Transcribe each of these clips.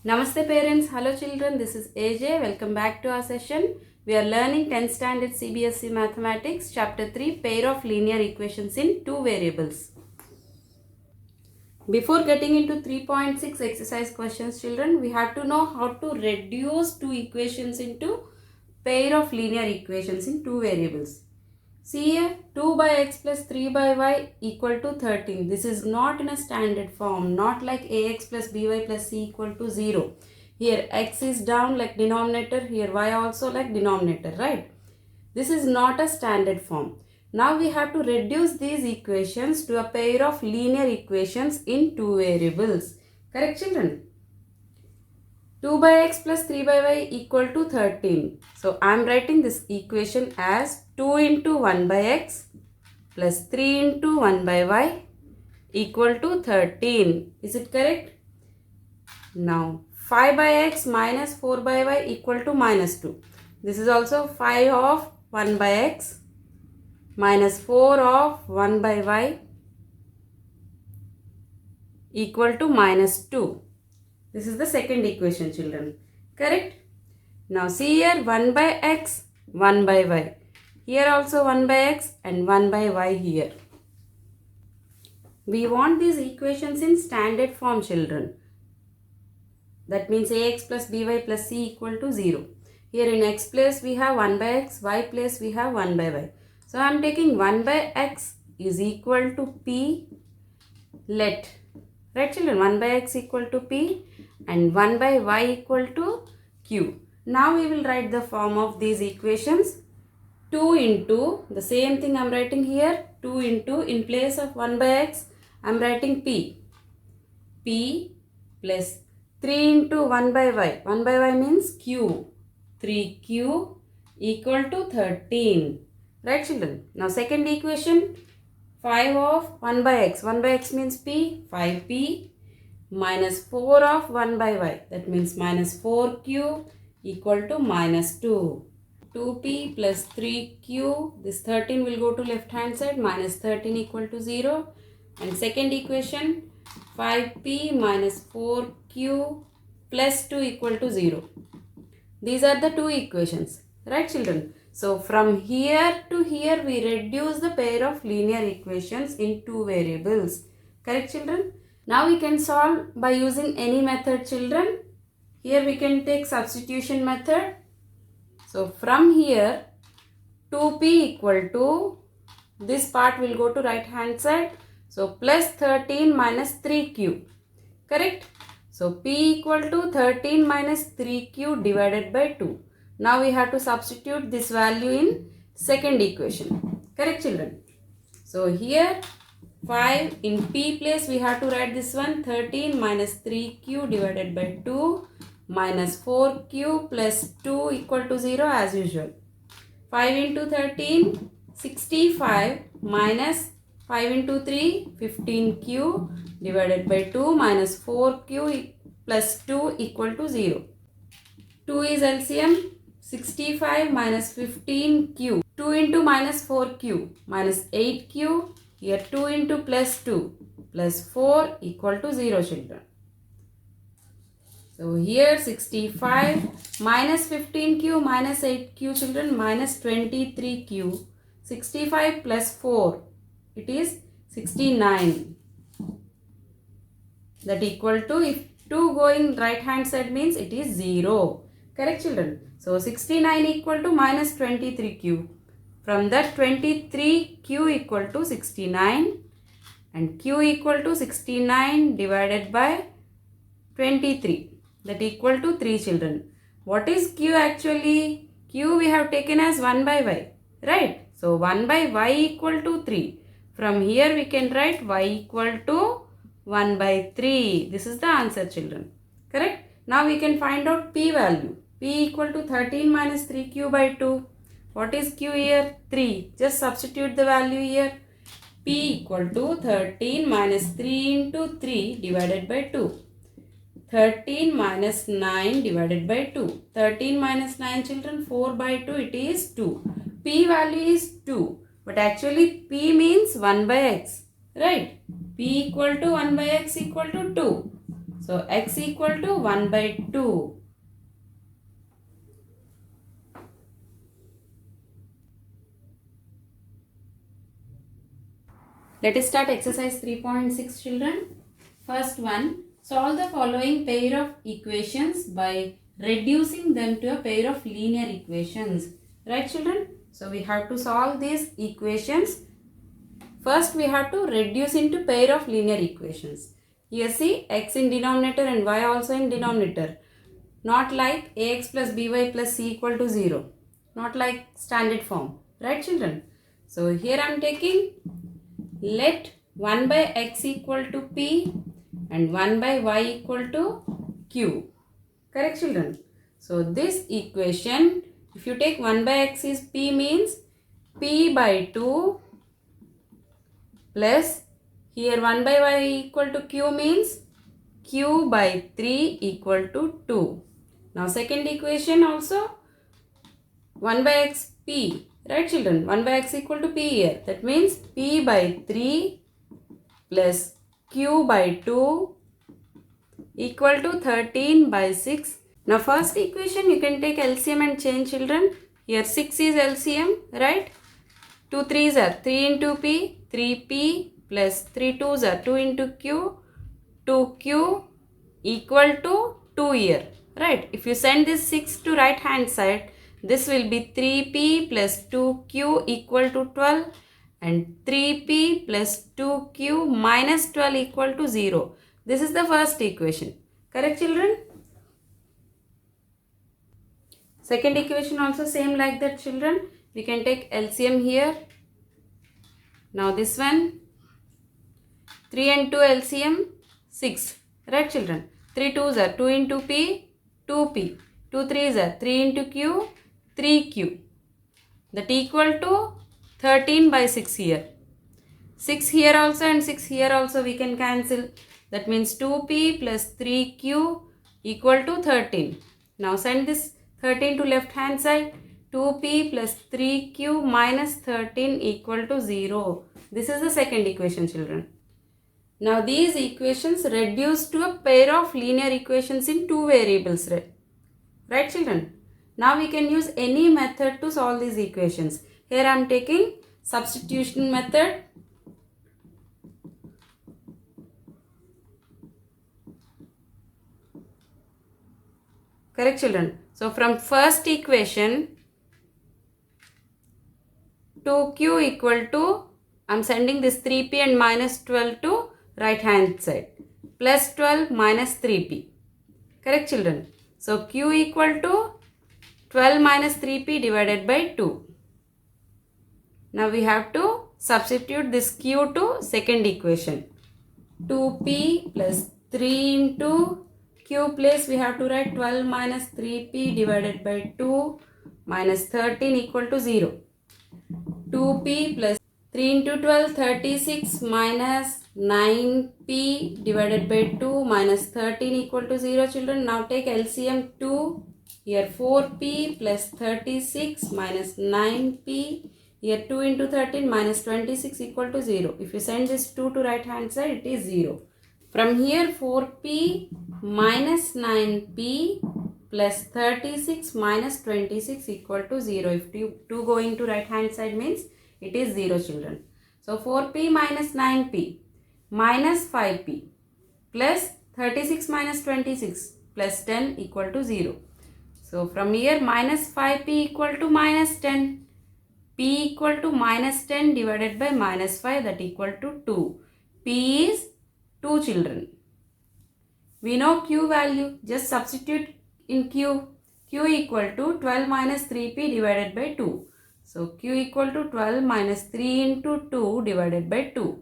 Namaste parents, hello children, this is AJ. Welcome back to our session. We are learning 10th standard CBSE Mathematics, Chapter 3, Pair of Linear Equations in Two Variables. Before getting into 3.6 exercise questions children, we have to know how to reduce two equations into pair of linear equations in two variables. See here, 2 by x plus 3 by y equal to 13. This is not in a standard form, not like ax plus by plus c equal to 0. Here x is down like denominator, here y also like denominator, right? This is not a standard form. Now we have to reduce these equations to a pair of linear equations in two variables. Correct children? 2 by x plus 3 by y equal to 13. So I am writing this equation as 2 into 1 by x plus 3 into 1 by y equal to 13. Is it correct? Now 5 by x minus 4 by y equal to minus 2. This is also 5 of 1 by x minus 4 of 1 by y equal to minus 2. This is the second equation children. Correct? Now see here 1 by x, 1 by y. Here also 1 by x and 1 by y here. We want these equations in standard form children. That means ax plus by plus c equal to 0. Here in x place we have 1 by x, y place we have 1 by y. So I am taking 1 by x is equal to p. Let, right children, 1 by x equal to p and 1 by y equal to q. Now we will write the form of these equations. 2 into, the same thing I am writing here, 2 into, in place of 1 by x, I am writing p. p plus 3 into 1 by y. 1 by y means q. 3q equal to 13. Right children? Now second equation, 5 of 1 by x. 1 by x means p, 5p minus 4 of 1 by y. That means minus 4q equal to minus 2. 2p plus 3q, this 13 will go to left hand side, minus 13 equal to 0. And second equation, 5p minus 4q plus 2 equal to 0. These are the two equations, right children? So from here to here we reduce the pair of linear equations in two variables. Correct children? Now we can solve by using any method children. Here we can take substitution method. So from here 2p equal to, this part will go to right hand side. So plus 13 minus 3q. Correct? So p equal to 13 minus 3q divided by 2. Now we have to substitute this value in second equation. Correct children? So here 5 in p place we have to write this one, 13 minus 3q divided by 2 minus 4q plus 2 equal to 0 as usual. 5 into 13, 65 minus 5 into 3, 15q divided by 2 minus 4q plus 2 equal to 0. 2 is LCM, 65 minus 15q. 2 into minus 4q minus 8q. Here 2 into plus 2 plus 4 equal to 0 children. So here 65 minus 15q minus 8q children minus 23q. 65 plus 4, it is 69. That equal to, if 2 going right hand side means it is 0. Correct children? So 69 equal to minus 23q. From that 23q equal to 69 and q equal to 69 divided by 23. That equal to 3 children. What is q actually? Q we have taken as 1 by y. Right? So 1 by y equal to 3. From here we can write y equal to 1 by 3. This is the answer children. Correct? Now we can find out p value. P equal to 13 minus 3q by 2. What is q here? 3. Just substitute the value here. P equal to 13 minus 3 into 3 divided by 2. 13 minus 9 divided by 2. 13 minus 9 children, 4 by 2, it is 2. P value is 2. But actually P means 1 by x. Right? P equal to 1 by x equal to 2. So x equal to 1 by 2. Let us start exercise 3.6 children. First one, solve the following pair of equations by reducing them to a pair of linear equations. Right children? So we have to solve these equations. First we have to reduce into pair of linear equations. Here see x in denominator and y also in denominator. Not like ax plus by plus c equal to 0. Not like standard form. Right children? So here I am taking, let 1 by x equal to p and 1 by y equal to q. Correct children? So this equation, if you take 1 by x is p, means p by 2 plus here 1 by y equal to q means q by 3 equal to 2. Now second equation also 1 by x p. Right children? 1 by x equal to p here. That means p by 3 plus q by 2 equal to 13 by 6. Now first equation you can take LCM and change children. Here 6 is LCM, right? 2 3s are 3 into p, 3p plus 3 2s are 2 into q, 2q equal to 2 here, right? If you send this 6 to right hand side, this will be 3p plus 2q equal to 12 and 3p plus 2q minus 12 equal to 0. This is the first equation. Correct children? Second equation also same like that children. We can take LCM here. Now this one, 3 and 2 LCM 6. Right children? 3 2s are 2 into p, 2p. 2 3s are 3 into q, 3q. That equal to 13 by 6 here. 6 here also and 6 here also we can cancel. That means 2p plus 3q equal to 13. Now send this 13 to left hand side. 2p plus 3q minus 13 equal to 0. This is the second equation children. Now these equations reduce to a pair of linear equations in two variables. Right children? Now we can use any method to solve these equations. Here I am taking substitution method. Correct children? So from first equation, 2q equal to, I am sending this 3p and minus 12 to right hand side. Plus 12 minus 3p. Correct children? So q equal to 12 minus 3p divided by 2. Now we have to substitute this q to second equation. 2p plus 3 into q place we have to write 12 minus 3p divided by 2 minus 13 equal to 0. 2p plus 3 into 12 36 minus 9p divided by 2 minus 13 equal to 0 children. Now take LCM 2. Here 4p plus 36 minus 9p. Here 2 into 13 minus 26 equal to 0. If you send this 2 to right hand side, it is 0. From here 4p minus 9p plus 36 minus 26 equal to 0. If 2 going to right hand side means it is 0 children. So 4p minus 9p minus 5p plus 36 minus 26 plus 10 equal to 0. So from here minus 5p equal to minus 10. P equal to minus 10 divided by minus 5, that equal to 2. P is 2 children. We know Q value. Just substitute in Q. Q equal to 12 minus 3p divided by 2. So Q equal to 12 minus 3 into 2 divided by 2.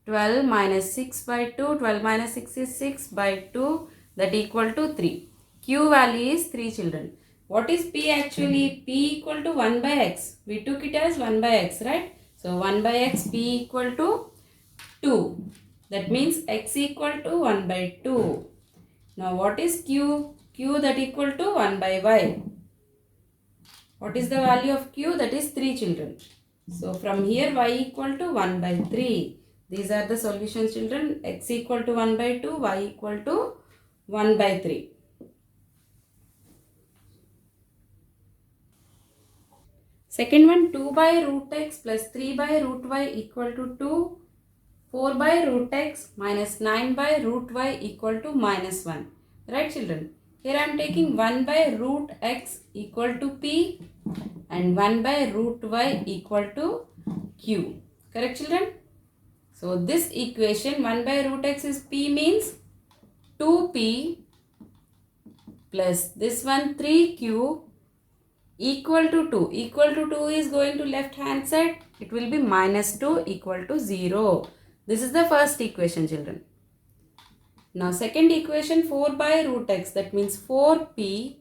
12 minus 6 by 2. 12 minus 6 is 6 by 2. That equal to 3. Q value is 3 children. What is P actually? P equal to 1 by x. We took it as 1 by x, right? So 1 by x, P equal to 2. That means x equal to 1 by 2. Now what is Q? Q that equal to 1 by y. What is the value of Q? That is 3 children. So from here y equal to 1 by 3. These are the solutions children. X equal to 1 by 2, y equal to 1 by 3. Second one, 2 by root x plus 3 by root y equal to 2. 4 by root x minus 9 by root y equal to minus 1. Right, children? Here I am taking 1 by root x equal to p and 1 by root y equal to q. Correct, children? So this equation 1 by root x is p means 2p plus this one 3q equal to 2. Equal to 2 is going to left hand side. It will be minus 2 equal to 0. This is the first equation, children. Now second equation 4 by root x, that means 4p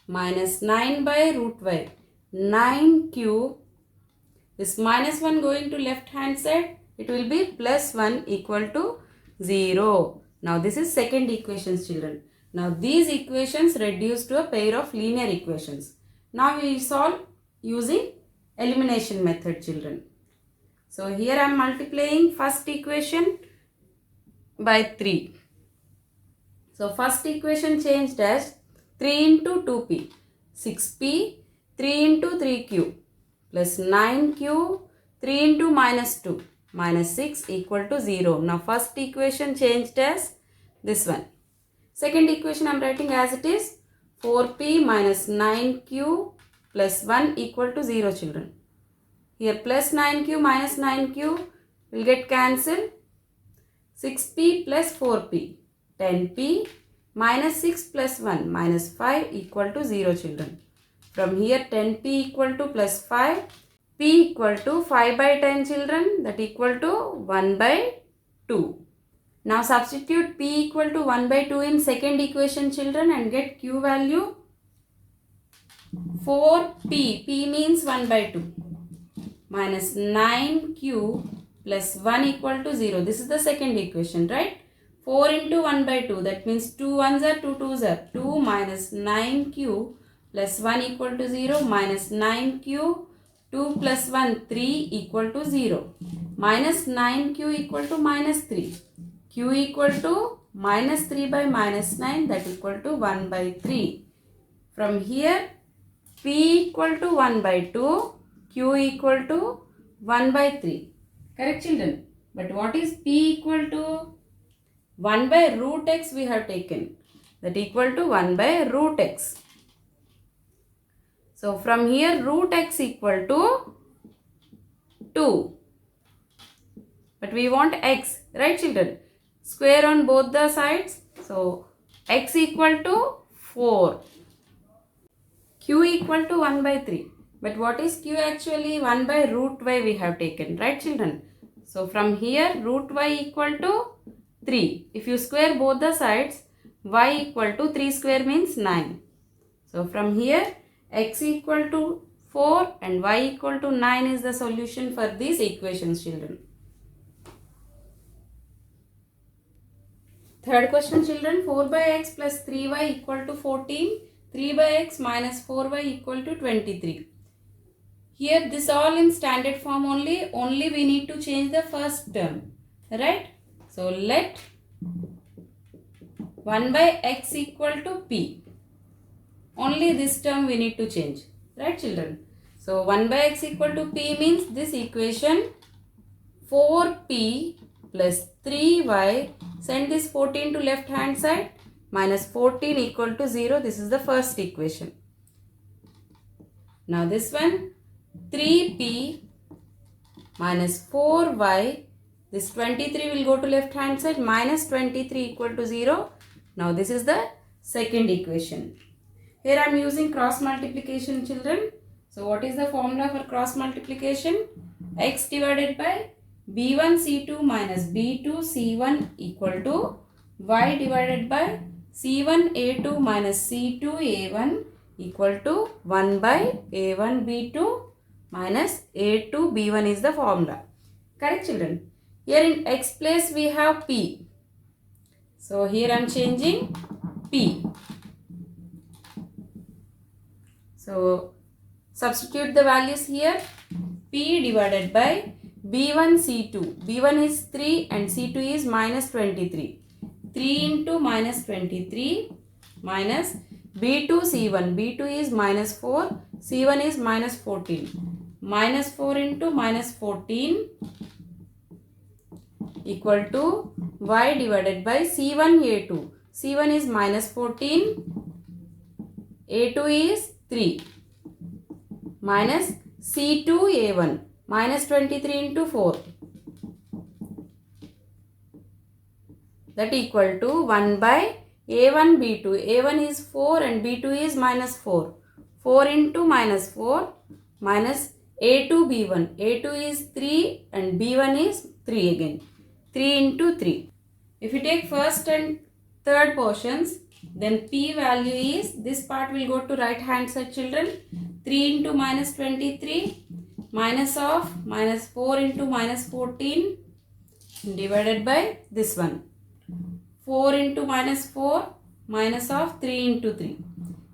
minus 9 by root y. 9q, this minus 1 going to left hand side, it will be plus 1 equal to 0. Now this is second equation, children. Now these equations reduce to a pair of linear equations. Now we solve using elimination method, children. So here I am multiplying first equation by 3. So first equation changed as 3 into 2p. 6p, 3 into 3q plus 9q, 3 into minus 2 minus 6 equal to 0. Now first equation changed as this one. Second equation I am writing as it is 4p minus 9q plus 1 equal to 0, children. Here plus 9q minus 9q will get cancelled. 6p plus 4p. 10p minus 6 plus 1 minus 5 equal to 0, children. From here 10p equal to plus 5. P equal to 5 by 10, children. That equal to 1 by 2. Now substitute p equal to 1 by 2 in second equation, children, and get q value 4p. P means 1 by 2 minus 9q plus 1 equal to 0. This is the second equation, right? 4 into 1 by 2, that means 2 1s are 2 2s are 2 minus 9q plus 1 equal to 0 minus 9q 2 plus 1 3 equal to 0 minus 9q equal to minus 3. Q equal to minus 3 by minus 9, that equal to 1 by 3. From here P equal to 1 by 2, Q equal to 1 by 3. Correct, children? But what is P equal to? 1 by root x we have taken. That equal to 1 by root x. So from here root x equal to 2. But we want x, right, children? Square on both the sides. So x equal to 4. Q equal to 1 by 3. But what is Q actually? 1 by root y we have taken, right, children? So from here root y equal to 3. If you square both the sides, y equal to 3 square means 9. So from here x equal to 4 and y equal to 9 is the solution for these equations, children. Third question, children. 4 by x plus 3y equal to 14. 3 by x minus 4y equal to 23. Here this all in standard form only. Only we need to change the first term. Right? So let 1 by x equal to p. Only this term we need to change. Right, children? So 1 by x equal to p means this equation 4p plus 3y. Send this 14 to left hand side. Minus 14 equal to 0. This is the first equation. Now this one 3p minus 4y. This 23 will go to left hand side. Minus 23 equal to 0. Now this is the second equation. Here I am using cross multiplication, children. So what is the formula for cross multiplication? X divided by b1 c2 minus b2 c1 equal to y divided by c1 a2 minus c2 a1 equal to 1 by a1 b2 minus a2 b1 is the formula. Correct, children? Here in x place we have p. So here I am changing p. So substitute the values here. P divided by b1 c2. b1 is 3 and c2 is minus 23. 3 into minus 23 minus B2 C1. B2 is minus 4. C1 is minus 14. Minus 4 into minus 14 equal to y divided by C1 A2. C1 is minus 14. A2 is 3. Minus C2 A1. Minus 23 into 4. That equal to 1 by A1 B2. A1 is 4 and B2 is minus 4. 4 into minus 4 minus A2 B1. A2 is 3 and B1 is 3 again. 3 into 3. If you take first and third portions, then P value is, this part will go to right hand side, children. 3 into minus 23 minus of minus 4 into minus 14 divided by this one. 4 into minus 4 minus of 3 into 3.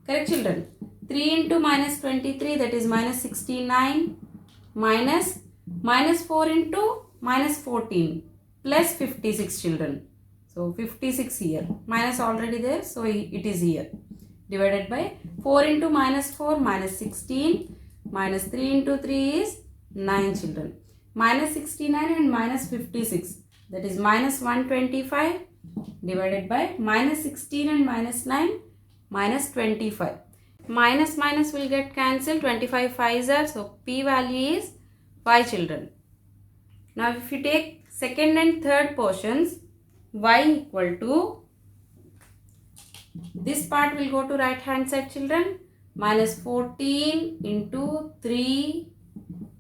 Correct, children? 3 into minus 23, that is minus 69 minus 4 into minus 14 plus 56, children. So 56 here. Minus already there, so it is here. Divided by 4 into minus 4 minus 16 minus 3 into 3 is 9, children. Minus 69 and minus 56, that is minus 125 divided by minus 16 and minus 9 minus 25. Minus minus will get cancelled. 25 5s are, so P value is 5, children. Now if you take second and third portions, y equal to, this part will go to right hand side, children. Minus 14 into 3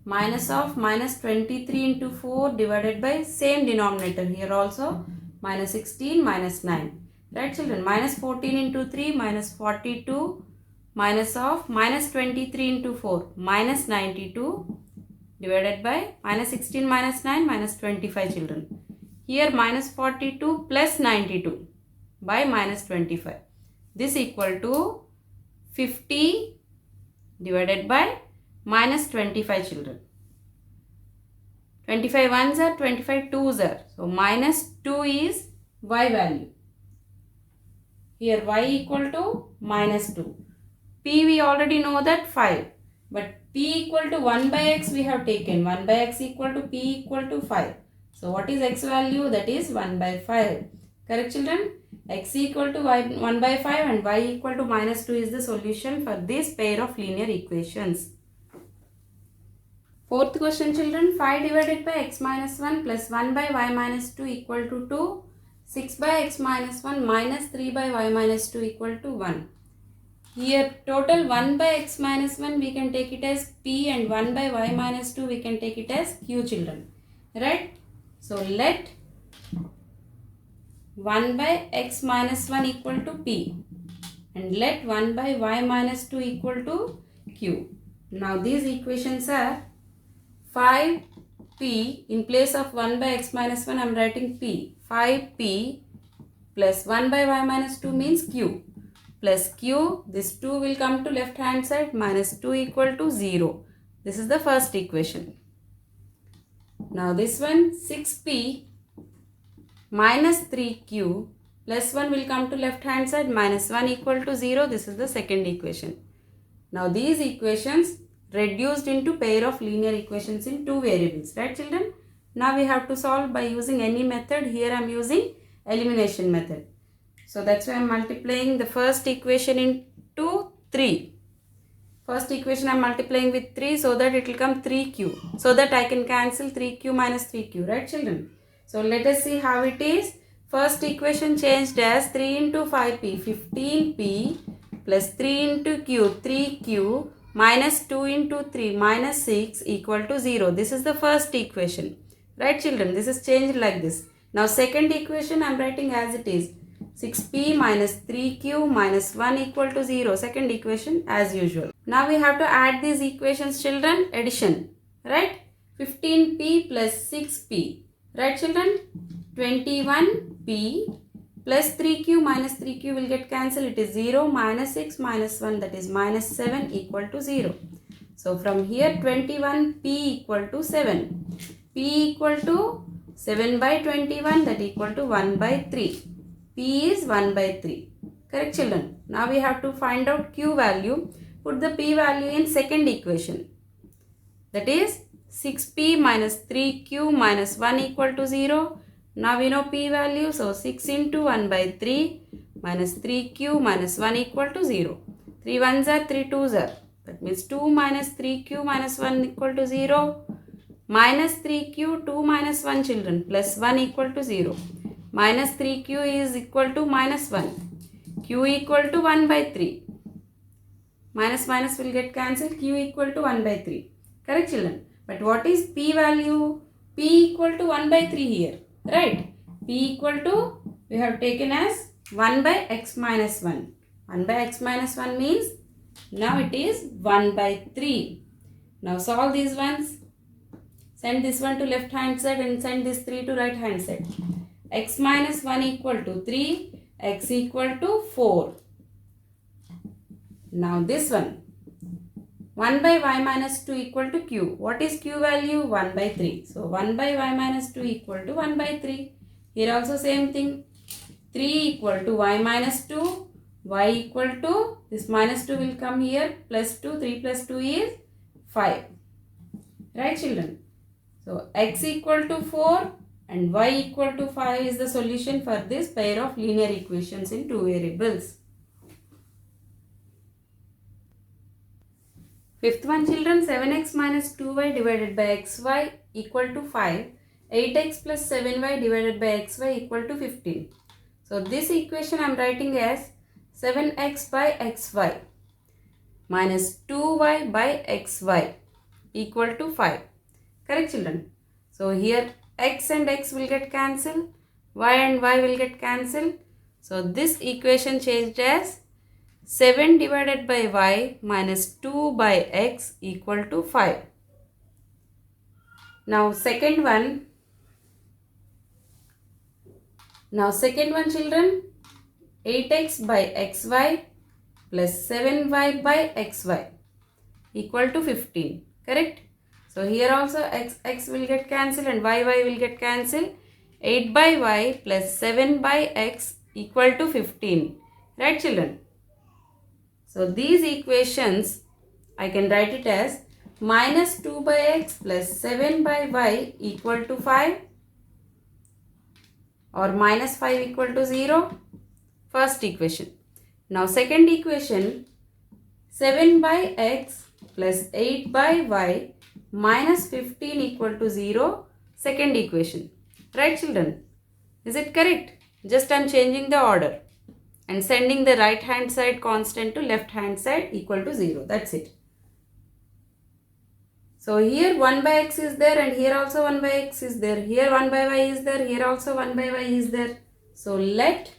minus of minus 23 into 4 divided by same denominator here also, minus 16 minus 9. Right, children? Minus 14 into 3 minus 42 minus of minus 23 into 4 minus 92 divided by minus 16 minus 9 minus 25, children. Here minus 42 plus 92 by minus 25. This equal to 50 divided by minus 25, children. 25 1s are, 25 2s are. So minus 2 is y value. Here y equal to minus 2. P we already know that 5. But P equal to 1 by x we have taken. 1 by x equal to P equal to 5. So what is x value? That is 1 by 5. Correct, children? X equal to y 1 by 5 and y equal to minus 2 is the solution for this pair of linear equations. Fourth question, children. 5 divided by x minus 1 plus 1 by y minus 2 equal to 2. 6 by x minus 1 minus 3 by y minus 2 equal to 1. Here total 1 by x minus 1 we can take it as P and 1 by y minus 2 we can take it as Q, children. Right? So let 1 by x minus 1 equal to P and let 1 by y minus 2 equal to Q. Now these equations are 5P, in place of 1 by x minus 1 I am writing P. 5P plus 1 by y minus 2 means Q. Plus Q, this 2 will come to left hand side, minus 2 equal to 0. This is the first equation. Now this one 6P minus 3Q plus 1 will come to left hand side, minus 1 equal to 0. This is the second equation. Now these equations reduced into pair of linear equations in two variables. Right, children? Now we have to solve by using any method. Here I am using elimination method. So that's why I am multiplying the first equation into 3. First equation I am multiplying with 3 so that it will come 3Q. So that I can cancel 3Q minus 3Q. Right, children? So let us see how it is. First equation changed as 3 into 5P, 15P plus 3 into Q, 3Q minus 2 into 3 minus 6 equal to 0. This is the first equation. Right, children? This is changed like this. Now second equation I am writing as it is. 6P minus 3Q minus 1 equal to 0. Second equation as usual. Now we have to add these equations, children. Addition. Right? 15P plus 6P. Right, children? 21P plus 3Q minus 3Q will get cancelled. It is 0 minus 6 minus 1, that is minus 7 equal to 0. So from here 21P equal to 7. P equal to 7 by 21, that equal to 1 by 3. P is 1 by 3. Correct children? Now we have to find out Q value. Put the P value in second equation. That is 6P minus 3Q minus 1 equal to 0. Now we know P value. So 6 into 1 by 3 minus 3Q minus 1 equal to 0. 3 ones are 3 twos are. That means 2 minus 3Q minus 1 equal to 0. Minus 3Q, 2 minus 1 children, plus 1 equal to 0. Minus 3Q is equal to minus 1. Q equal to 1 by 3. Minus minus will get cancelled. Q equal to 1 by 3. Correct children? But what is P value? P equal to 1 by 3 here. Right? P equal to, we have taken as 1 by x minus 1. 1 by x minus 1 means, now it is 1 by 3. Now solve these ones. Send this one to left hand side and send this 3 to right hand side. X minus 1 equal to 3. X equal to 4. Now this one. 1 by y minus 2 equal to q. What is q value? 1 by 3. So 1 by y minus 2 equal to 1 by 3. Here also same thing. 3 equal to y minus 2. Y equal to, this minus 2 will come here. Plus 2. 3 plus 2 is 5. Right children? So x equal to 4 and y equal to 5 is the solution for this pair of linear equations in two variables. Fifth one children, 7x minus 2y divided by xy equal to 5. 8x plus 7y divided by xy equal to 15. So this equation I am writing as 7x by xy minus 2y by xy equal to 5. Correct children? So here x and x will get cancelled, y and y will get cancelled. So this equation changed as 7 divided by y minus 2 by x equal to 5. Now second one children, 8x by xy plus 7y by xy equal to 15. Correct? So here also x will get cancelled and y will get cancelled. 8 by y plus 7 by x equal to 15. Right children? So these equations I can write it as minus 2 by x plus 7 by y equal to 5 or minus 5 equal to 0. First equation. Now second equation, 7 by x plus 8 by y minus 15 equal to 0, second equation. Right children? Is it correct? Just I am changing the order and sending the right hand side constant to left hand side equal to 0. That's it. So here 1 by x is there and here also 1 by x is there. Here 1 by y is there. Here also 1 by y is there. So let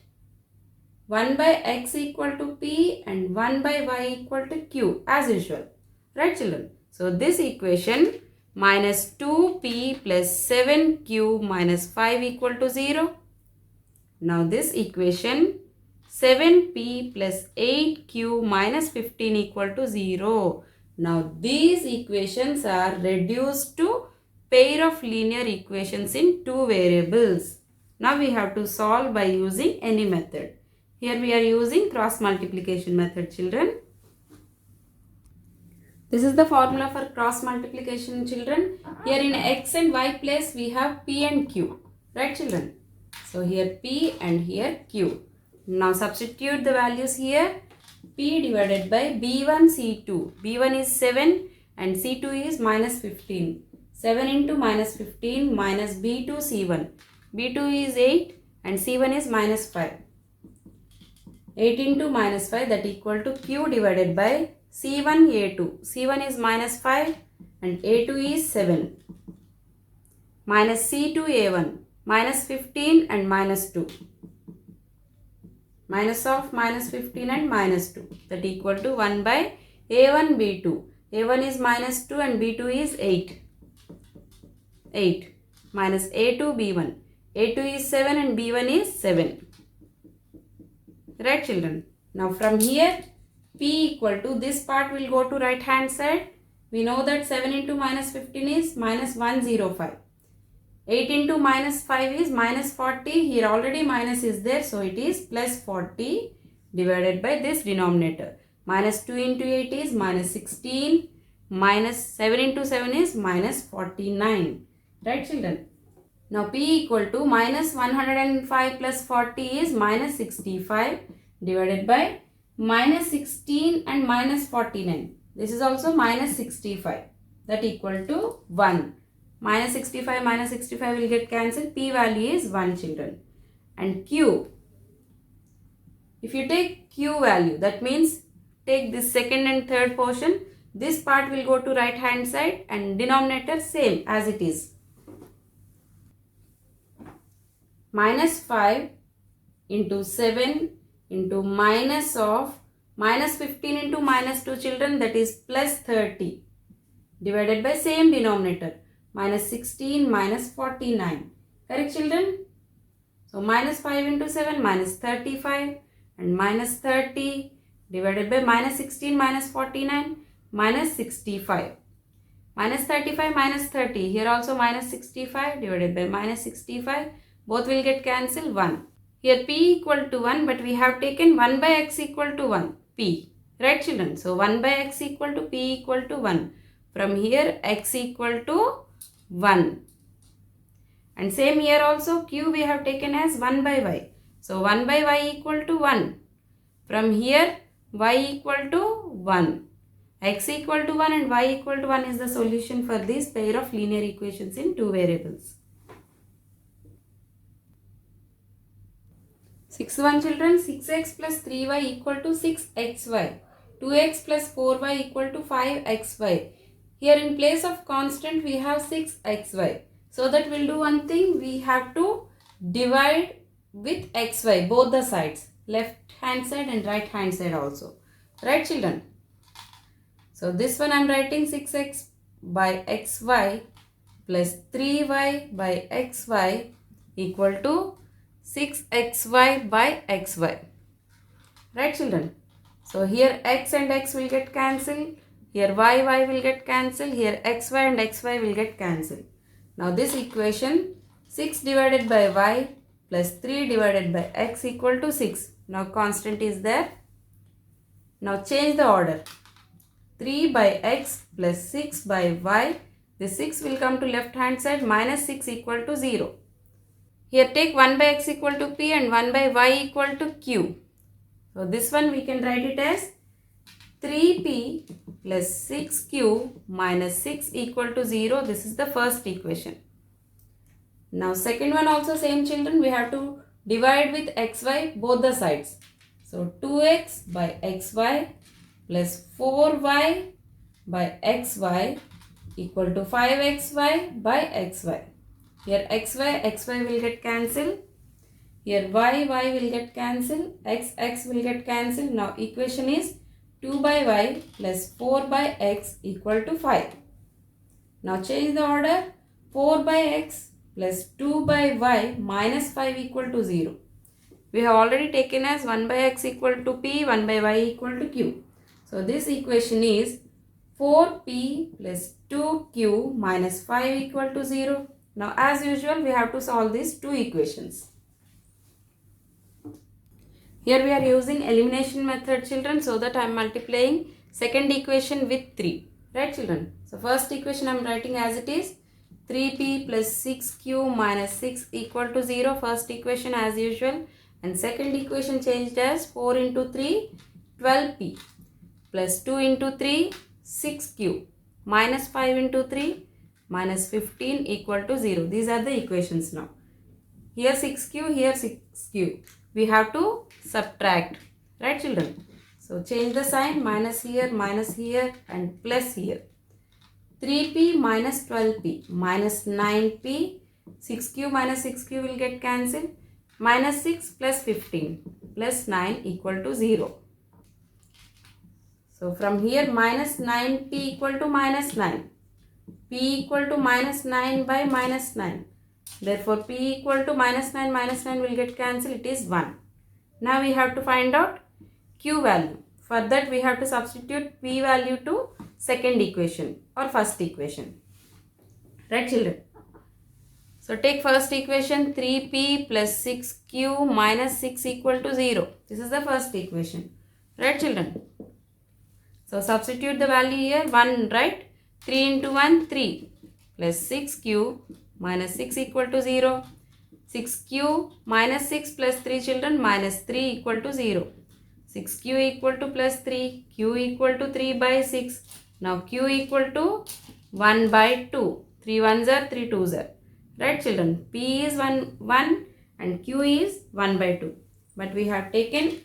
1 by x equal to p and 1 by y equal to q as usual. Right children? So this equation minus 2p plus 7q minus 5 equal to 0. Now this equation 7p plus 8q minus 15 equal to 0. Now these equations are reduced to pair of linear equations in two variables. Now we have to solve by using any method. Here we are using cross multiplication method children. This is the formula for cross multiplication children. Here in x and y place we have p and q. Right children? So here p and here q. Now substitute the values here. P divided by b1 c2. b1 is 7 and c2 is minus 15. 7 into minus 15 minus b2 c1. b2 is 8 and c1 is minus 5. 8 into minus 5 that equal to q divided by c1 a2. c1 is minus 5 and a2 is 7. Minus c2 a1. Minus 15 and minus 2. Minus of minus 15 and minus 2. That equal to 1 by a1 b2. a1 is minus 2 and b2 is 8. 8. Minus a2 b1. a2 is 7 and b1 is 7. Right children? Now from here p equal to, this part will go to right hand side. We know that 7 into minus 15 is minus 105. 8 into minus 5 is minus 40. Here already minus is there. So it is plus 40 divided by this denominator. Minus 2 into 8 is minus 16. Minus 7 into 7 is minus 49. Right, children? Now P equal to minus 105 plus 40 is minus 65 divided by minus 16 and minus 49. This is also minus 65. That equal to 1. Minus 65 will get cancelled. P value is 1, children. And Q. If you take Q value, that means take this second and third portion. This part will go to right hand side and denominator same as it is. Minus 5 into 7 into minus of minus 15 into minus 2, children, that is plus 30 divided by same denominator. Minus 16 minus 49. Correct, children? So minus 5 into 7 minus 35 and minus 30 divided by minus 16 minus 49 minus 65. Minus 35 minus 30. Here also minus 65 divided by minus 65. Both will get cancelled. 1. Here P equal to 1, but we have taken 1 by x equal to 1. P. Right, children? So 1 by x equal to P equal to 1. From here x equal to 1. And same here also Q we have taken as 1 by y. So 1 by y equal to 1. From here y equal to 1. X equal to 1 and y equal to 1 is the solution for this pair of linear equations in two variables. 6-1, children. 6x plus 3y equal to 6xy. 2x plus 4y equal to 5xy. Here in place of constant we have 6xy. So that we'll do one thing. We have to divide with xy both the sides. Left hand side and right hand side also. Right, children? So this one I am writing 6x by xy plus 3y by xy equal to 6xy by xy. Right, children? So here x and x will get cancelled. Here y will get cancelled. Here xy and xy will get cancelled. Now this equation 6 divided by y plus 3 divided by x equal to 6. Now constant is there. Now change the order. 3 by x plus 6 by y. This 6 will come to left hand side. Minus 6 equal to 0. Here take 1 by x equal to p and 1 by y equal to q. So this one we can write it as 3p plus 6q minus 6 equal to 0. This is the first equation. Now second one also same, children. We have to divide with xy both the sides. So 2x by xy plus 4y by xy equal to 5xy by xy. Here xy will get cancelled. Here y will get cancelled. X will get cancelled. Now equation is 2 by y plus 4 by x equal to 5. Now change the order. 4 by x plus 2 by y minus 5 equal to 0. We have already taken as 1 by x equal to p, 1 by y equal to q. So this equation is 4p plus 2q minus 5 equal to 0. Now as usual we have to solve these two equations. Here we are using elimination method, children, so that I am multiplying second equation with 3. Right, children? So first equation I am writing as it is. 3p plus 6q minus 6 equal to 0. First equation as usual. And second equation changed as 4 into 3, 12p plus 2 into 3, 6q minus 5 into 3, minus 15 equal to 0. These are the equations now. Here 6q, here 6q. We have to subtract. Right, children? So change the sign. Minus here and plus here. 3p minus 12p minus 9p. 6q minus 6q will get cancelled. Minus 6 plus 15 plus 9 equal to 0. So from here minus 9p equal to minus 9. P equal to minus 9 by minus 9. Therefore p equal to minus 9 will get cancelled. It is 1. Now we have to find out q value. For that we have to substitute p value to second equation or first equation. Right, children? So take first equation 3p plus 6q minus 6 equal to 0. This is the first equation. Right children? So substitute the value here 1, right? 3 into 1 3 plus 6q minus 6 equal to 0. 6q minus 6 plus 3 children minus 3 equal to 0. 6q equal to plus 3, q equal to 3 by 6. Now q equal to 1 by 2. 3 ones are 3 twos are. Right children? P is 1 and q is 1 by 2. But we have taken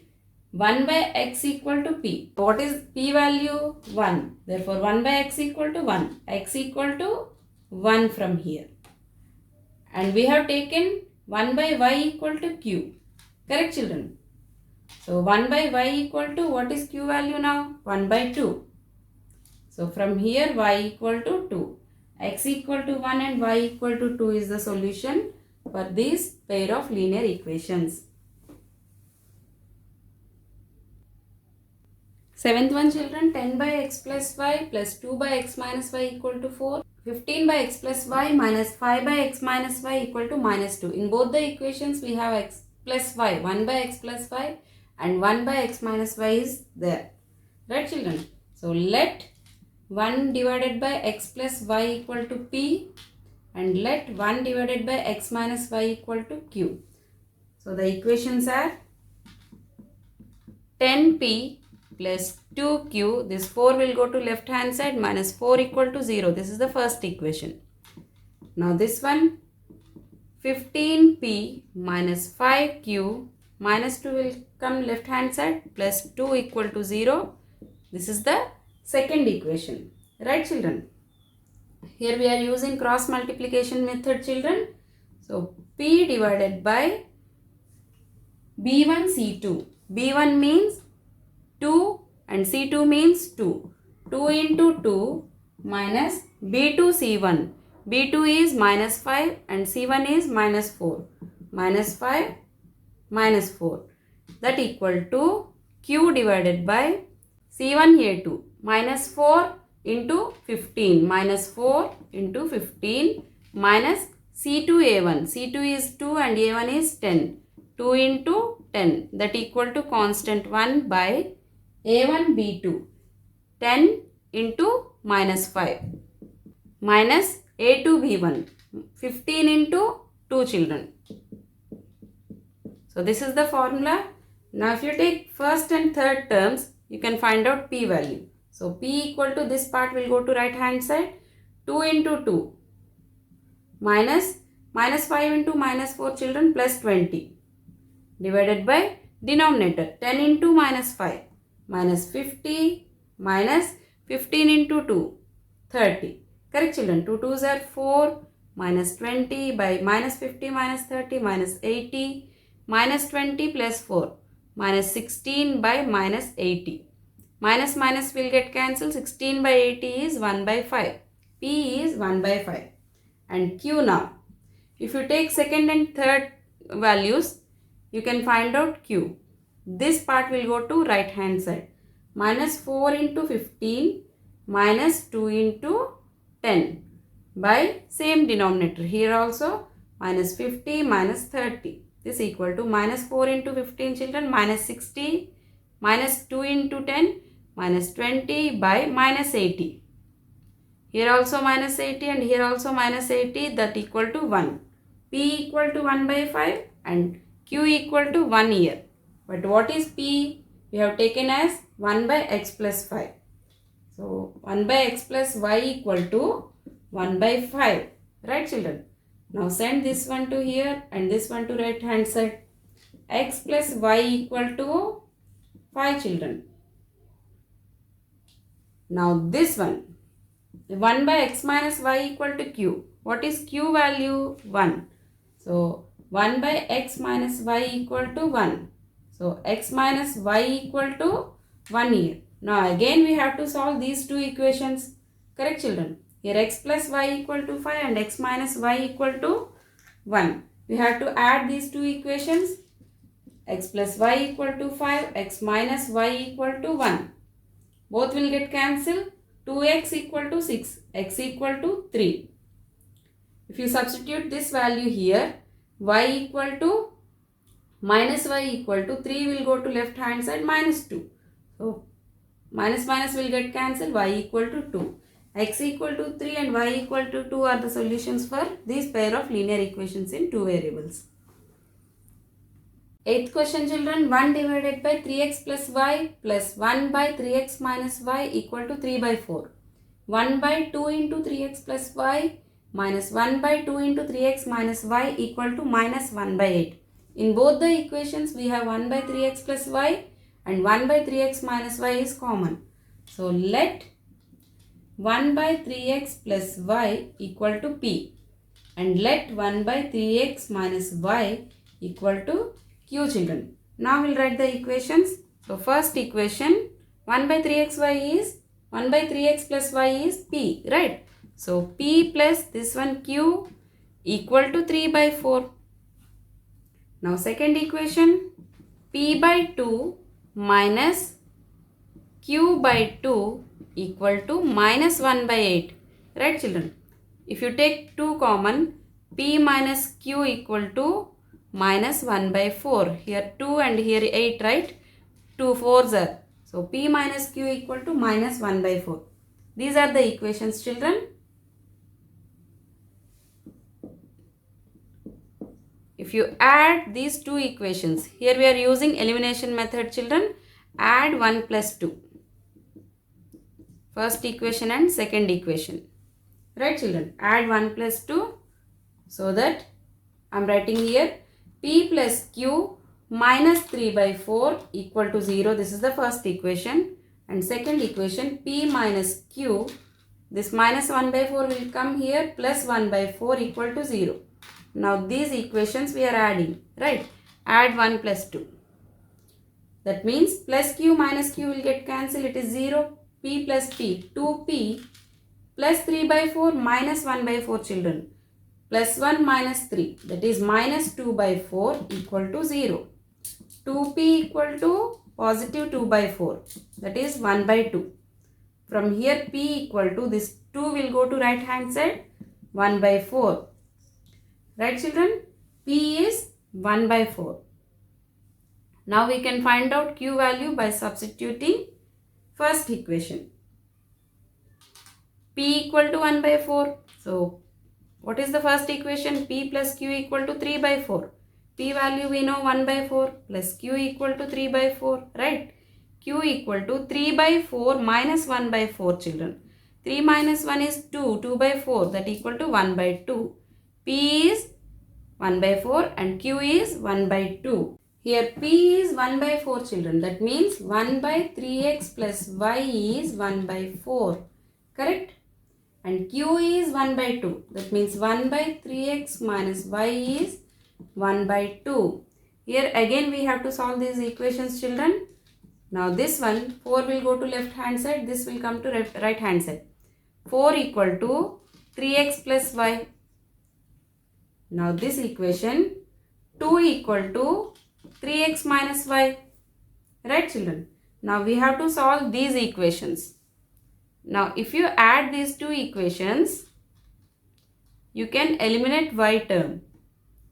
1 by x equal to p. What is p value? 1. Therefore 1 by x equal to 1. X equal to 1 from here. And we have taken 1 by y equal to q. Correct children? So 1 by y equal to, what is q value now? 1 by 2. So from here y equal to 2. X equal to 1 and y equal to 2 is the solution for this pair of linear equations. Seventh one children, 10 by x plus y plus 2 by x minus y equal to 4. 15 by x plus y minus 5 by x minus y equal to minus 2. In both the equations we have x plus y, 1 by x plus y and 1 by x minus y is there. Right children? So let 1 divided by x plus y equal to p and let 1 divided by x minus y equal to q. So the equations are 10p plus 2q, this 4 will go to left hand side, minus 4 equal to 0. This is the first equation. Now this one, 15p minus 5q minus 2 will come left hand side, plus 2 equal to 0. This is the second equation. Right children? Here we are using cross multiplication method children. So p divided by b1 c2. b1 means 2 and c2 means 2. 2 into 2 minus b2 c1. b2 is minus 5 and c1 is minus 4. Minus 5 minus 4. That equal to q divided by c1 a2. Minus 4 into 15. Minus 4 into 15 minus c2 a1. c2 is 2 and a1 is 10. 2 into 10. That equal to constant 1 by a1 b2. 10 into minus 5 minus a2 b1. 15 into 2 children. So this is the formula. Now if you take first and third terms, you can find out p value. So p equal to, this part will go to right hand side. 2 into 2 minus 5 into minus 4 children plus 20 divided by denominator 10 into minus 5 minus 50 minus 15 into 2 30. Correct children? 2 2s are 4 minus 20 by minus 50 minus 30 minus 80 minus 20 plus 4 minus 16 by minus 80. Minus minus will get cancelled. 16 by 80 is 1 by 5. P is 1 by 5. And Q now. If you take second and third values, you can find out Q. This part will go to right hand side. Minus 4 into 15 minus 2 into 10 by same denominator. Here also minus 50 minus 30. This equal to minus 4 into 15 children minus 60 minus 2 into 10 minus 20 by minus 80. Here also minus 80 and here also minus 80, that equal to 1. P equal to 1 by 5 and Q equal to 1 here. But what is P? We have taken as 1 by x plus 5. So 1 by x plus y equal to 1 by 5. Right children? Now send this one to here and this one to right hand side. X plus y equal to 5 children. Now this one, 1 by x minus y equal to q. What is q value? 1. So 1 by x minus y equal to 1. So x minus y equal to 1 here. Now again we have to solve these two equations. Correct children? Here x plus y equal to 5 and x minus y equal to 1. We have to add these two equations. X plus y equal to 5, x minus y equal to 1. Both will get cancelled. 2x equal to 6, x equal to 3. If you substitute this value here, y equal to minus y equal to 3 will go to left hand side minus 2. So minus minus will get cancelled, y equal to 2. X equal to 3 and y equal to 2 are the solutions for this pair of linear equations in two variables. 8th question children, 1 divided by 3x plus y plus 1 by 3x minus y equal to 3 by 4. 1 by 2 into 3x plus y minus 1 by 2 into 3x minus y equal to minus 1 by 8. In both the equations we have 1 by 3x plus y and 1 by 3x minus y is common. So let 1 by 3x plus y equal to p and let 1 by 3x minus y equal to q children. Now we'll write the equations. So first equation 1 by 3xy is 1 by 3x plus y is p, right? So p plus this one q equal to 3 by 4. Now second equation p by 2 minus q by 2 equal to minus 1 by 8, right children? If you take 2 common, p minus q equal to minus 1 by 4. Here 2 and here 8, right? 2 4s are. So p minus q equal to minus 1 by 4. These are the equations children. If you add these two equations, here we are using elimination method children, add 1 plus 2. First equation and second equation. Right children, add 1 plus 2. So that I am writing here p plus q minus 3 by 4 equal to 0. This is the first equation. And second equation p minus q, this minus 1 by 4 will come here, plus 1 by 4 equal to 0. Now these equations we are adding, right? Add 1 plus 2. That means plus q minus q will get cancelled. It is 0. P plus p, 2p plus 3 by 4 minus 1 by 4 children. Plus 1 minus 3, that is minus 2 by 4 equal to 0. 2p equal to positive 2 by 4, that is 1 by 2. From here p equal to, this 2 will go to right hand side, 1 by 4. Right children? P is 1 by 4. Now we can find out q value by substituting first equation. P equal to 1 by 4. So what is the first equation? P plus q equal to 3 by 4. P value we know 1 by 4 plus q equal to 3 by 4, right? Q equal to 3 by 4 minus 1 by 4 children. 3 minus 1 is 2, 2 by 4, that equal to 1 by 2. P is 1 by 4 and q is 1 by 2. Here p is 1 by 4 children, that means 1 by 3x plus y is 1 by 4, correct? And q is 1 by 2, that means 1 by 3x minus y is 1 by 2. Here again we have to solve these equations children. Now this one 4 will go to left hand side, this will come to right hand side. 4 equal to 3x plus y. Now this equation 2 equal to 3x minus y. Right children? Now we have to solve these equations. Now if you add these two equations, you can eliminate y term.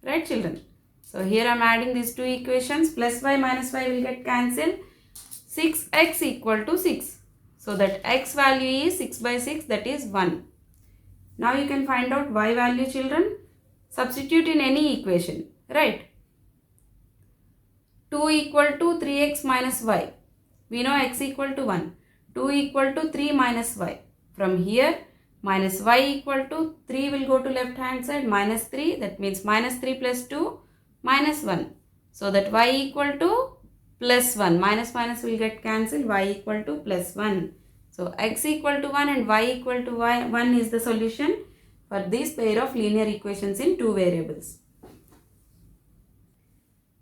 Right children? So here I am adding these two equations, plus y minus y will get cancelled. 6x equal to 6. So that x value is 6 by 6, that is 1. Now you can find out y value children. Substitute in any equation, right? 2 equal to 3x minus y. We know x equal to 1. 2 equal to 3 minus y. From here, minus y equal to 3 will go to left hand side, minus 3. That means minus 3 plus 2, minus 1. So that y equal to plus 1. Minus minus will get cancelled, y equal to plus 1. So x equal to 1 and y equal to 1 is the solution for this pair of linear equations in two variables.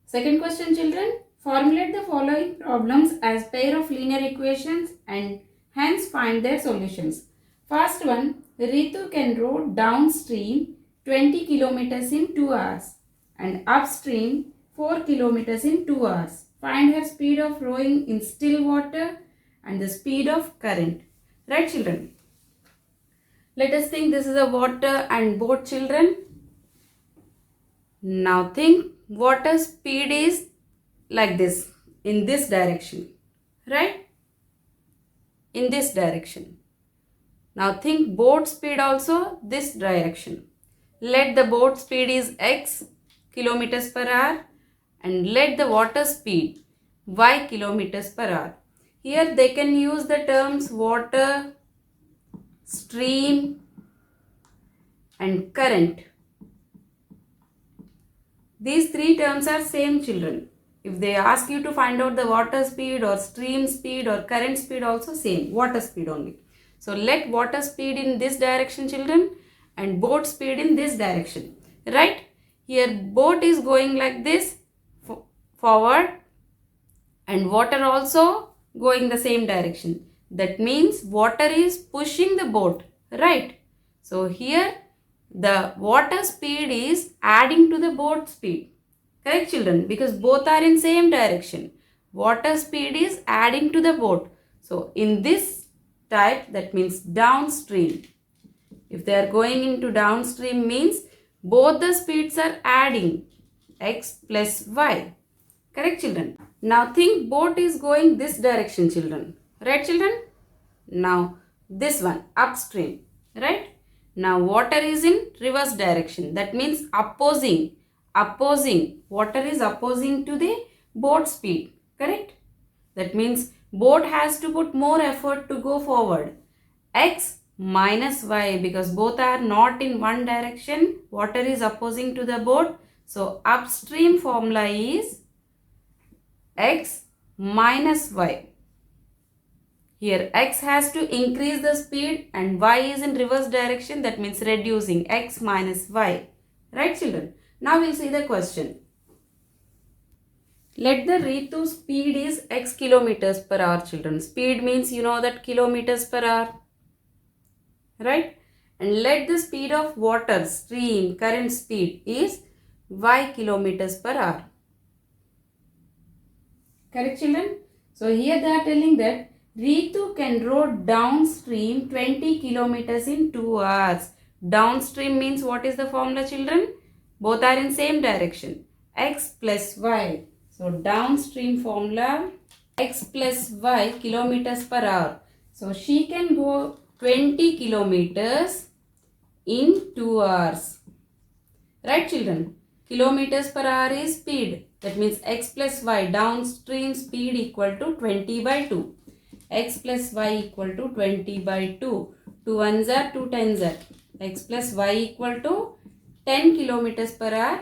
Second question children, formulate the following problems as pair of linear equations and hence find their solutions. First one, Ritu can row downstream 20 kilometers in 2 hours and upstream 4 kilometers in 2 hours. Find her speed of rowing in still water and the speed of current. Right children? Let us think this is a water and boat, children. Now think water speed is like this, in this direction, right? In this direction. Now think boat speed also this direction. Let the boat speed is x kilometers per hour and let the water speed y kilometers per hour. Here they can use the terms water, stream and current. These three terms are same, children. If they ask you to find out the water speed or stream speed or current speed, also same, water speed only. So let water speed in this direction, children, and boat speed in this direction, right? Here boat is going like this forward and water also going the same direction. That means water is pushing the boat, right? So here the water speed is adding to the boat speed. Correct, children? Because both are in same direction. Water speed is adding to the boat. So in this type, that means downstream. If they are going into downstream means both the speeds are adding x plus y. Correct, children? Now think boat is going this direction, children. Right, children? Now this one upstream, right? Now water is in reverse direction. That means opposing. Water is opposing to the boat speed. Correct? That means boat has to put more effort to go forward. X minus y, because both are not in one direction. Water is opposing to the boat. So upstream formula is x minus y. Here x has to increase the speed and y is in reverse direction, that means reducing, x minus y. Right, children? Now we'll see the question. Let the Ritu speed is x kilometers per hour, children. Speed means you know that kilometers per hour. Right? And let the speed of water, stream, current speed is y kilometers per hour. Correct, children? So here they are telling that Ritu can row downstream 20 kilometers in 2 hours. Downstream means what is the formula, children? Both are in same direction. X plus y. So downstream formula x plus y kilometers per hour. So she can go 20 kilometers in 2 hours. Right, children? Kilometers per hour is speed. That means x plus y, downstream speed equal to 20 by 2. X plus y equal to 20 by 2. 2 ones are 2 tens are. X plus y equal to 10 kilometers per hour.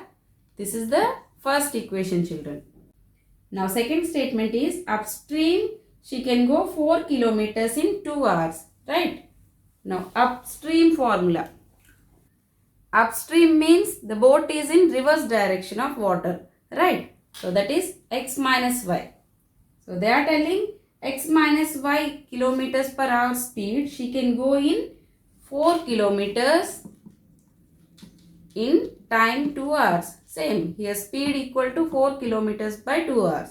This is the first equation, children. Now second statement is upstream she can go 4 kilometers in 2 hours. Right? Now upstream formula. Upstream means the boat is in reverse direction of water. Right? So that is x minus y. So they are telling x minus y kilometers per hour speed she can go in 4 kilometers in time 2 hours. Same. Here speed equal to 4 kilometers by 2 hours.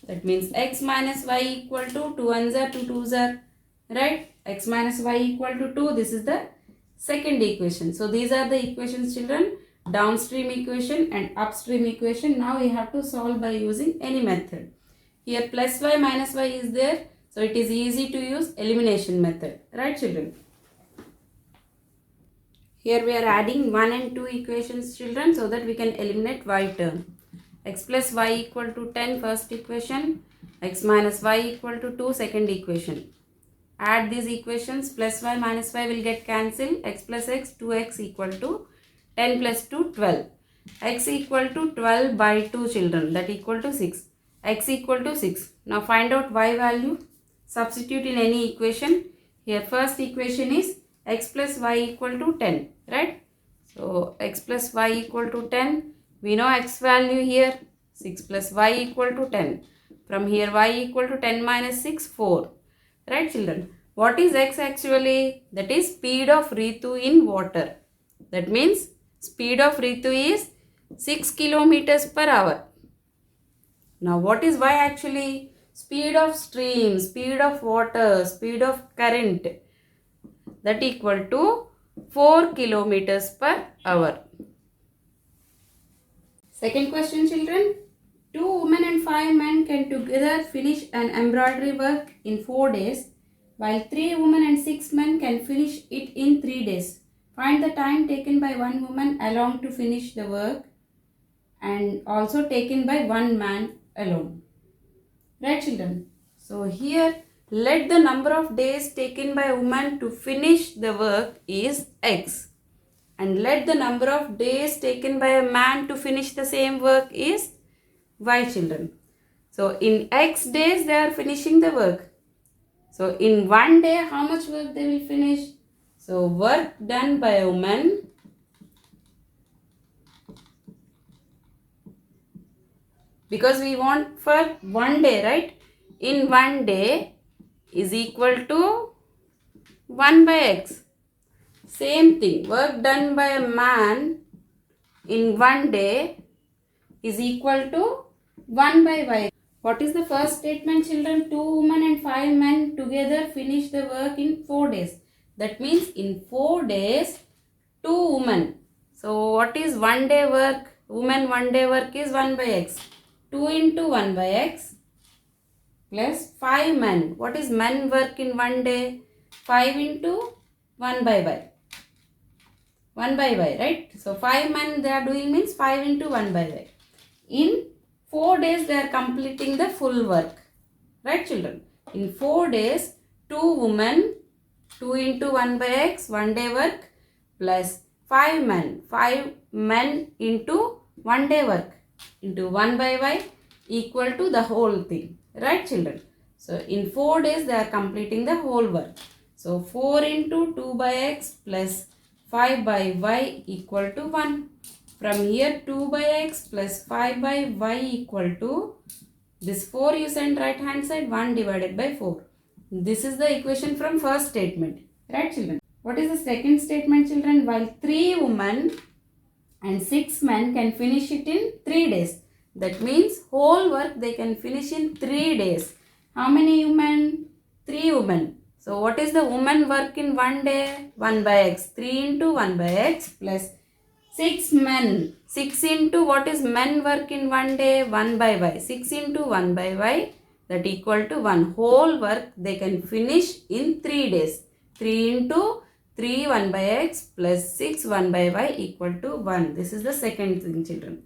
That means x minus y equal to 2 ones are 2 twos are. Right? X minus y equal to 2. This is the second equation. So these are the equations, children. Downstream equation and upstream equation. Now we have to solve by using any method. Here plus y minus y is there. So it is easy to use elimination method. Right, children? Here we are adding 1 and 2 equations, children, so that we can eliminate y term. X plus y equal to 10 first equation. X minus y equal to 2 second equation. Add these equations, plus y minus y will get cancelled. X plus x, 2x equal to 10 plus 2, 12. X equal to 12 by 2, children, that equal to 6. X equal to 6. Now find out y value. Substitute in any equation. Here first equation is x plus y equal to 10. Right? So x plus y equal to 10. We know x value here. 6 plus y equal to 10. From here y equal to 10 minus 6, 4. Right, children? What is x actually? That is speed of Ritu in water. That means speed of Ritu is 6 kilometers per hour. Now what is y actually? Speed of stream, speed of water, speed of current. That equal to 4 kilometers per hour. Second question, children. 2 women and 5 men can together finish an embroidery work in 4 days, while 3 women and 6 men can finish it in 3 days. Find the time taken by one woman alone to finish the work and also taken by one man alone. Right, children? So here, let the number of days taken by a woman to finish the work is X. And let the number of days taken by a man to finish the same work is Y, children. So in X days they are finishing the work. So in one day how much work they will finish? So work done by a woman because we want for one day, right? In one day is equal to 1 by X. Same thing, work done by a man in one day is equal to 1 by Y. What is the first statement, children? 2 women and 5 men together finish the work in 4 days. That means in 4 days, 2 women. So what is 1 day work? Women 1 day work is 1 by X. 2 into 1 by X plus 5 men. What is men work in 1 day? 5 into 1 by Y. 1 by Y, right? So 5 men they are doing means 5 into 1 by Y. In 4 days they are completing the full work. Right, children? In 4 days, 2 women, 2 into 1 by X, 1 day work plus 5 men into 1 day work into 1 by Y equal to the whole thing. Right, children? So in 4 days they are completing the whole work. So 4 into 2 by X plus 5 by Y equal to 1. From here 2 by X plus 5 by Y equal to this 4 you send right hand side, 1 divided by 4. This is the equation from first statement. Right, children? What is the second statement, children? While 3 women and 6 men can finish it in 3 days. That means whole work they can finish in 3 days. How many women? 3 women. So what is the woman work in 1 day? 1 by X. 3 into 1 by X plus 6 men. 6 into what is men work in 1 day? 1 by Y. 6 into 1 by Y that equal to 1. Whole work they can finish in 3 days. 3 into 3 1 by X plus 6 1 by Y equal to 1. This is the second thing, children.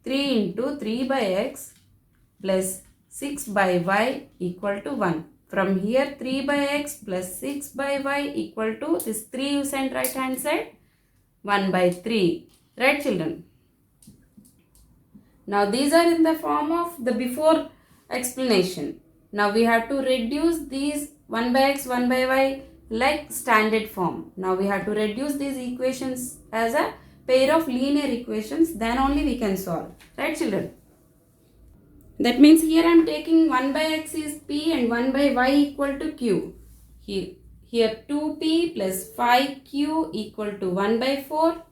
3 into 3 by X plus 6 by Y equal to 1. From here 3 by X plus 6 by Y equal to this 3 you send right hand side, 1 by 3. Right, children? Now these are in the form of the before explanation. Now we have to reduce these 1 by X, 1 by Y like standard form. Now we have to reduce these equations as a pair of linear equations, then only we can solve. Right, children? That means here I am taking 1 by X is P and 1 by Y equal to Q. Here 2P plus 5Q equal to 1 by 4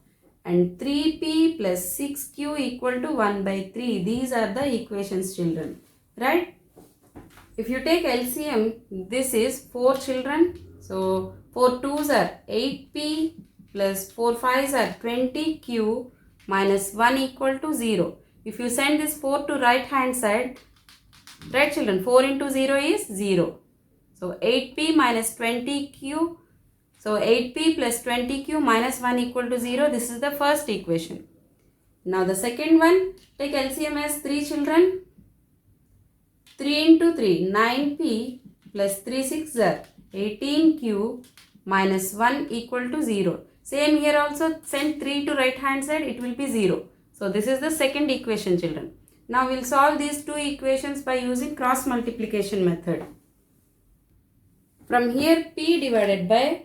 and 3P plus 6Q equal to 1 by 3. These are the equations, children. Right? If you take LCM, this is 4, children. So 4 2s are 8P plus 4 5s are 20Q minus 1 equal to 0. If you send this 4 to right hand side, right, children, 4 into 0 is 0. So 8P minus 20Q. So 8P plus 20Q minus 1 equal to 0. This is the first equation. Now the second one, take LCM as 3, children. 3 into 3, 9P plus 3 6 are 18Q minus 1 equal to 0. Same here also, send 3 to right hand side, it will be 0. So this is the second equation, children. Now we will solve these two equations by using cross multiplication method. From here P divided by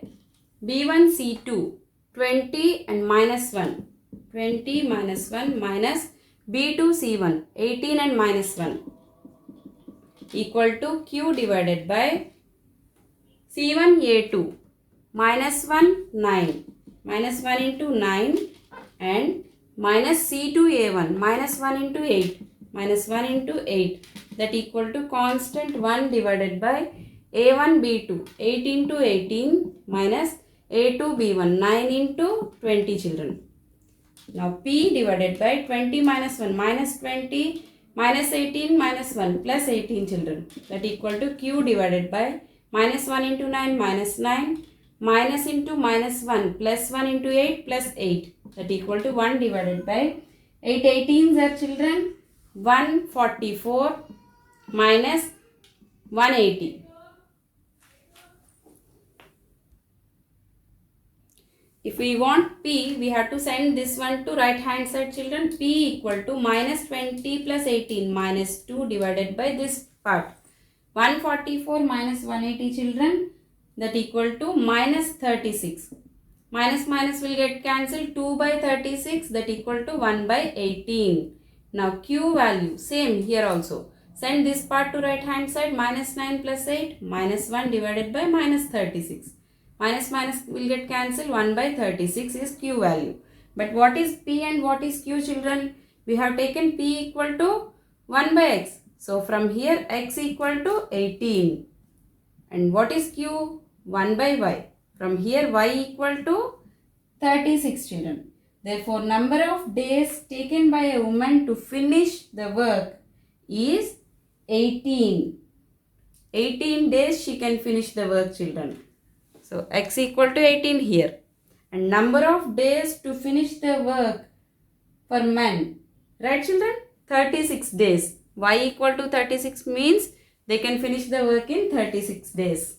B1 C2, 20 and minus 1. 20 minus 1 minus B2 C1, 18 and minus 1 equal to Q divided by C1 A2, minus 1 9. Minus 1 into 9 and minus C2 A1, minus 1 into 8. Minus 1 into 8 that equal to constant 1 divided by A1 B2, 8 into 18 minus A2, B1, 9 into 20 children. Now P divided by 20 minus 1 minus 20 minus 18 minus 1 plus 18 children, that equal to Q divided by minus 1 into 9 minus 9 minus into minus 1 plus 1 into 8 plus 8, that equal to 1 divided by 8 18s are children 144 minus 180. If we want P, we have to send this one to right hand side children. P equal to minus 20 plus 18 minus 2 divided by this part. 144 minus 180 children, that equal to minus 36. Minus minus will get cancelled. 2 by 36, that equal to 1 by 18. Now Q value same here also. Send this part to right hand side. Minus 9 plus 8 minus 1 divided by minus 36. Minus minus will get cancelled. 1 by 36 is Q value. But what is P and what is Q children? We have taken P equal to 1 by x. So from here x equal to 18. And what is Q? 1 by y. From here y equal to 36 children. Therefore number of days taken by a woman to finish the work is 18. 18 days she can finish the work children. So x equal to 18 here. And number of days to finish the work for men. Right children? 36 days. Y equal to 36 means they can finish the work in 36 days.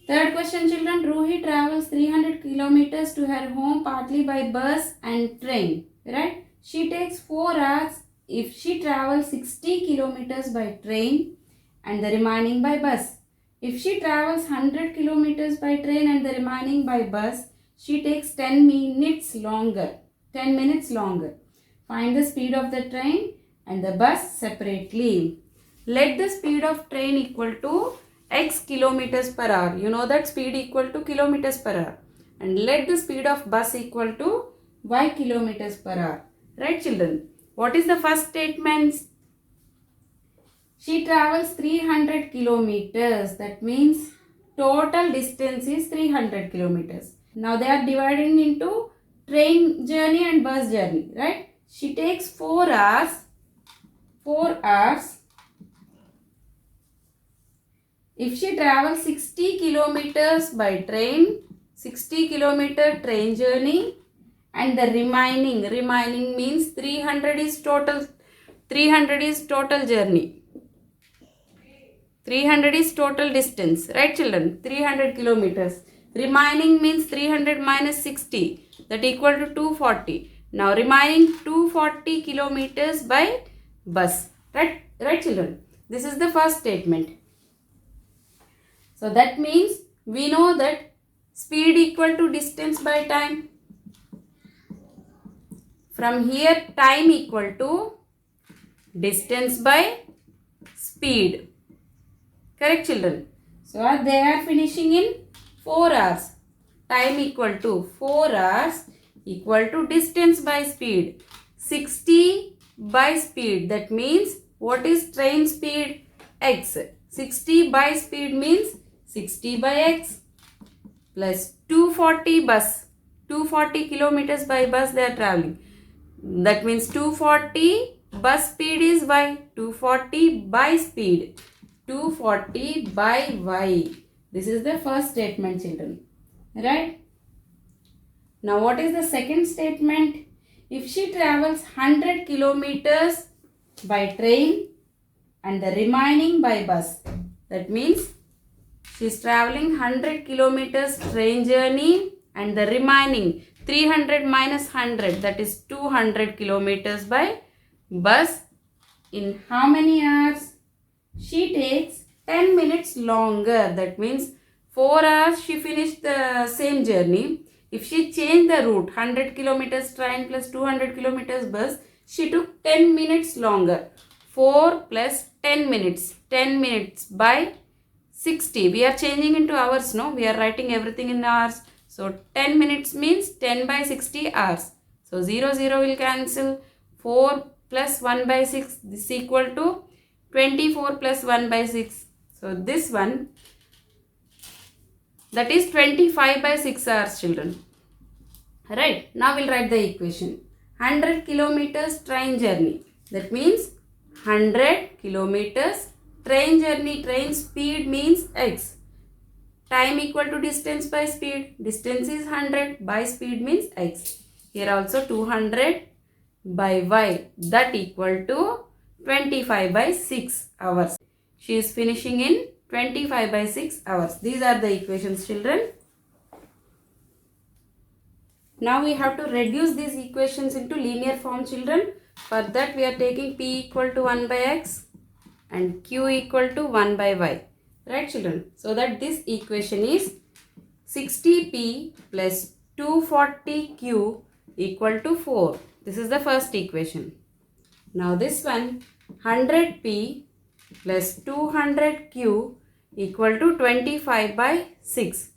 Third question children. Ruhi travels 300 kilometers to her home partly by bus and train. Right? She takes 4 hours if she travels 60 kilometers by train and the remaining by bus. If she travels 100 kilometers by train and the remaining by bus, she takes 10 minutes longer. 10 minutes longer. Find the speed of the train and the bus separately. Let the speed of train equal to x kilometers per hour. You know that speed equal to kilometers per hour. And let the speed of bus equal to y kilometers per hour. Right children? What is the first statement? She travels 300 kilometers. That means total distance is 300 kilometers. Now they are dividing into train journey and bus journey. Right? She takes 4 hours. 4 hours. If she travels 60 kilometers by train, 60 kilometer train journey, and the remaining means 300 is total. 300 is total journey. 300 is total distance, right children? 300 kilometers. Remaining means 300 minus 60, that equal to 240. Now remaining 240 kilometers by bus, right children? This is the first statement. So that means we know that speed equal to distance by time. From here time equal to distance by speed. Correct children? So they are finishing in 4 hours. Time equal to 4 hours equal to distance by speed. 60 by speed. That means what is train speed? X. 60 by speed means 60 by x plus 240 bus. 240 kilometers by bus they are traveling. That means 240 bus speed is y. 240 by speed. 240 by y. This is the first statement children. Right? Now what is the second statement? If she travels 100 kilometers by train and the remaining by bus. That means she is traveling 100 kilometers train journey and the remaining 300 minus 100, that is 200 kilometers by bus. In how many hours? She takes 10 minutes longer. That means 4 hours she finished the same journey. If she changed the route, 100 kilometers train plus 200 kilometers bus, she took 10 minutes longer. 4 plus 10 minutes. 10 minutes by 60. We are changing into hours, no? We are writing everything in hours. So 10 minutes means 10 by 60 hours. So 0, 0 will cancel. 4 plus 1 by 6, this is equal to 24 plus 1 by 6. So this one That is 25 by 6 hours, children. Right, now we'll write the equation. 100 kilometers train journey. That means 100 kilometers train journey. Train speed means x. Time equal to distance by speed. Distance is 100 by speed means x. Here also 200 by y, that equal to 25 by 6 hours. She is finishing in 25 by 6 hours. These are the equations, children. Now we have to reduce these equations into linear form, children. For that we are taking p equal to 1 by x and q equal to 1 by y. Right, children? So that this equation is 60p plus 240q equal to 4. This is the first equation. Now this one, 100p plus 200q equal to 25 by 6.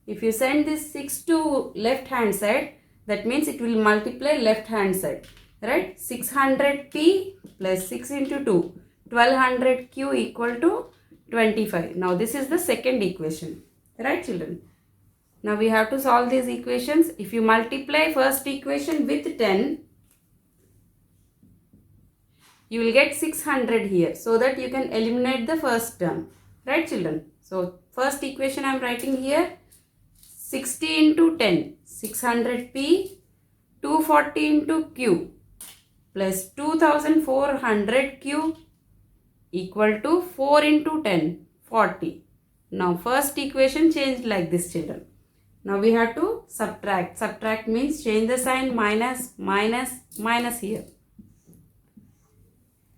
If you send this 6 to left hand side, that means it will multiply left hand side. Right? 600p plus 6 into 2. 1200q equal to 25. Now this is the second equation. Right, children? Now we have to solve these equations. If you multiply first equation with 10, you will get 600 here. So that you can eliminate the first term. Right, children? So first equation I am writing here. 60 into 10. 600p. 240 into q. Plus 2400q equal to 4 into 10, 40. Now first equation changed like this, children. Now we have to subtract. Subtract means change the sign, minus, minus, minus here.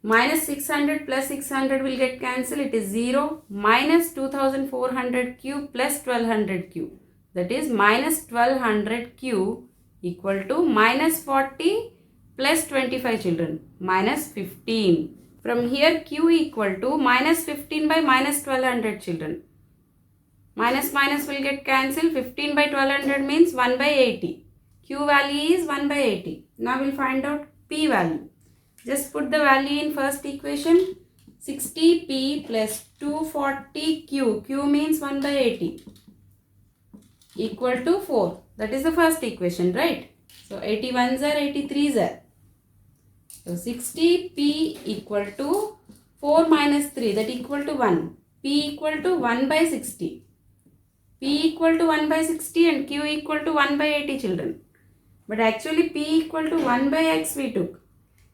Minus 600 plus 600 will get cancelled. It is 0. Minus 2400q plus 1200q. That is minus 1200q equal to minus 40 plus 25, children. Minus 15. From here q equal to minus 15 by minus 1200, children. Minus minus will get cancelled. 15 by 1200 means 1 by 80. Q value is 1 by 80. Now we will find out P value. Just put the value in first equation. 60P plus 240Q. Q means 1 by 80. Equal to 4. That is the first equation, right? So 81s are 83s are. So 60p equal to 4 minus 3, that equal to 1. P equal to 1 by 60. P equal to 1 by 60 and Q equal to 1 by 80, children. But actually P equal to 1 by x we took.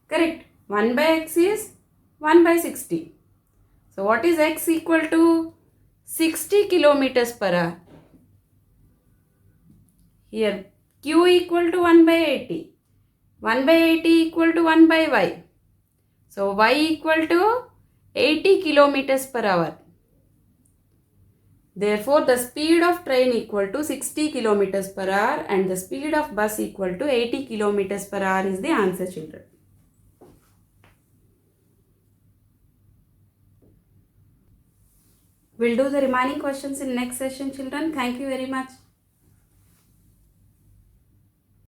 Correct. 1 by x is 1 by 60. So what is x equal to? 60 kilometers per hour. Here Q equal to 1 by 80. 1 by 80 equal to 1 by y. So y equal to 80 kilometers per hour. Therefore, the speed of train equal to 60 kilometers per hour and the speed of bus equal to 80 kilometers per hour is the answer, children. We'll do the remaining questions in next session, children. Thank you very much.